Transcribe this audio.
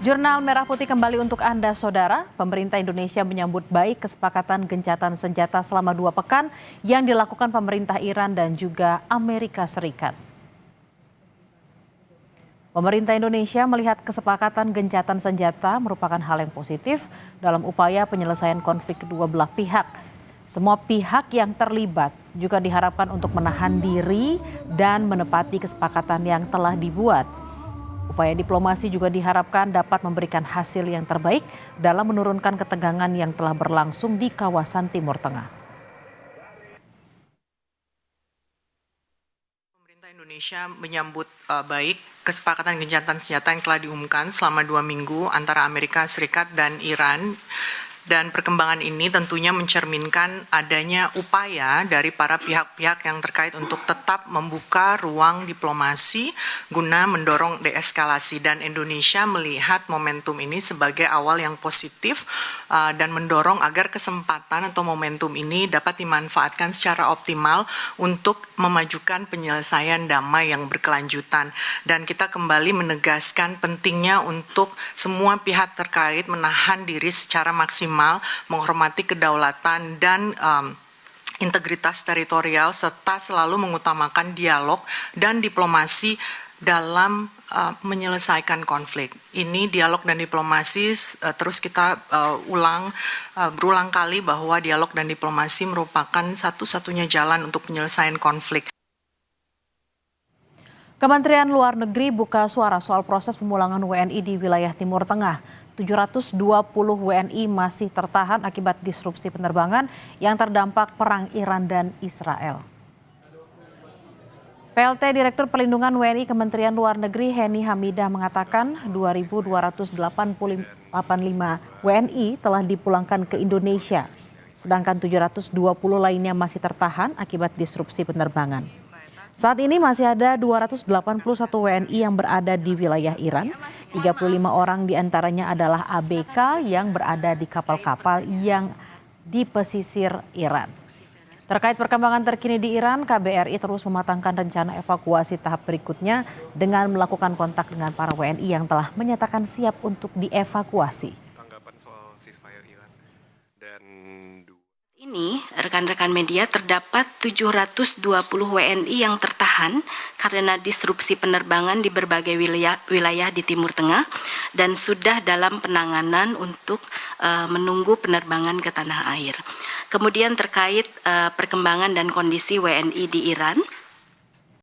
Jurnal Merah Putih kembali untuk Anda, Saudara. Pemerintah Indonesia menyambut baik kesepakatan gencatan senjata selama 2 pekan yang dilakukan pemerintah Iran dan juga Amerika Serikat. Pemerintah Indonesia melihat kesepakatan gencatan senjata merupakan hal yang positif dalam upaya penyelesaian konflik kedua belah pihak. Semua pihak yang terlibat juga diharapkan untuk menahan diri dan menepati kesepakatan yang telah dibuat. Upaya diplomasi juga diharapkan dapat memberikan hasil yang terbaik dalam menurunkan ketegangan yang telah berlangsung di kawasan Timur Tengah. Pemerintah Indonesia menyambut baik kesepakatan gencatan senjata yang telah diumumkan selama 2 minggu antara Amerika Serikat dan Iran. Dan perkembangan ini tentunya mencerminkan adanya upaya dari para pihak-pihak yang terkait untuk tetap membuka ruang diplomasi guna mendorong deeskalasi. Dan Indonesia melihat momentum ini sebagai awal yang positif dan mendorong agar kesempatan atau momentum ini dapat dimanfaatkan secara optimal untuk memajukan penyelesaian damai yang berkelanjutan. Dan kita kembali menegaskan pentingnya untuk semua pihak terkait menahan diri secara maksimal, menghormati kedaulatan dan integritas teritorial, serta selalu mengutamakan dialog dan diplomasi dalam menyelesaikan konflik. Ini dialog dan diplomasi terus kita berulang kali bahwa dialog dan diplomasi merupakan satu-satunya jalan untuk penyelesaian konflik. Kementerian Luar Negeri buka suara soal proses pemulangan WNI di wilayah Timur Tengah. 720 WNI masih tertahan akibat disrupsi penerbangan yang terdampak perang Iran dan Israel. PLT Direktur Perlindungan WNI Kementerian Luar Negeri Heni Hamidah mengatakan 2.285 WNI telah dipulangkan ke Indonesia, sedangkan 720 lainnya masih tertahan akibat disrupsi penerbangan. Saat ini masih ada 281 WNI yang berada di wilayah Iran. 35 orang diantaranya adalah ABK yang berada di kapal-kapal yang di pesisir Iran. Terkait perkembangan terkini di Iran, KBRI terus mematangkan rencana evakuasi tahap berikutnya dengan melakukan kontak dengan para WNI yang telah menyatakan siap untuk dievakuasi. Tanggapan soal ceasefire Iran dan ini, rekan-rekan media, terdapat 720 WNI yang tertahan karena disrupsi penerbangan di berbagai wilayah di Timur Tengah dan sudah dalam penanganan untuk menunggu penerbangan ke tanah air. Kemudian terkait perkembangan dan kondisi WNI di Iran,